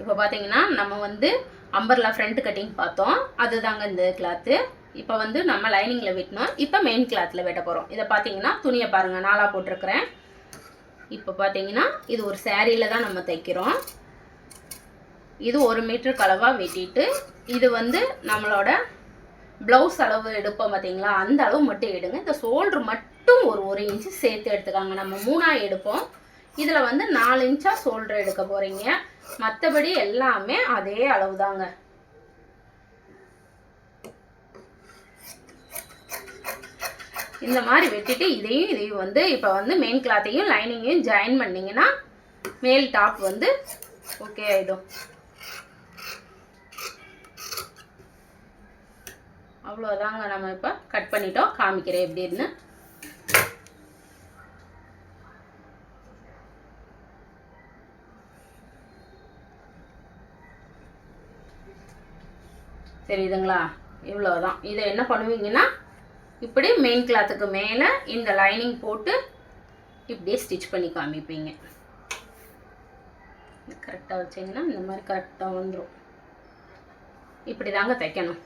இப்போ பார்த்தீங்கன்னா நம்ம வந்து அம்பர்லா ஃப்ரண்ட் கட்டிங் பார்த்தோம், அதுதாங்க இந்த கிளாத்து. இப்போ வந்து நம்ம லைனிங்கில் வெட்டணும். இப்போ மெயின் கிளாத்தில் வெட்ட போகிறோம். இதை பார்த்தீங்கன்னா துணியை பாருங்கள், நாளாக போட்டிருக்கிறேன். இப்போ பார்த்தீங்கன்னா இது ஒரு சாரியில் தான் நம்ம தைக்கிறோம். இது 1 மீட்டருக்கு அளவாக வெட்டிட்டு, இது வந்து நம்மளோட ப்ளவுஸ் அளவு எடுப்போம் பார்த்தீங்களா, அந்த அளவு மட்டும் எடுங்க. இந்த ஷோல்டர் மட்டும் ஒரு இன்ச்சு சேர்த்து எடுத்துக்காங்க. நம்ம 3ஆக எடுப்போம். இதில் வந்து 4 இன்ச்சாக ஷோல்டர் எடுக்க போகிறீங்க. மற்றபடி எல்லாமே அதே அளவு தாங்க. இந்த மாதிரி வெட்டிட்டு இதையும் வந்து இப்போ வந்து மெயின் கிளாத்தையும் லைனிங்கையும் ஜாயின் பண்ணிங்கன்னா மேல் டாப் வந்து ஓகே ஆகிடும். அவ்வளோதாங்க. நம்ம இப்போ கட் பண்ணிட்டோம். காமிக்கிறேன் எப்படின்னு. தெரியுதுங்களா? இவ்வளோதான். இதை என்ன பண்ணுவீங்கன்னா இப்படி மெயின் கிளாத்துக்கு மேலே இந்த லைனிங் போட்டு இப்படியே ஸ்டிச் பண்ணி காமிப்பீங்க. கரெக்டாக வச்சிங்கன்னா இந்த மாதிரி கரெக்டாக வந்துடும். இப்படி தாங்க தைக்கணும்.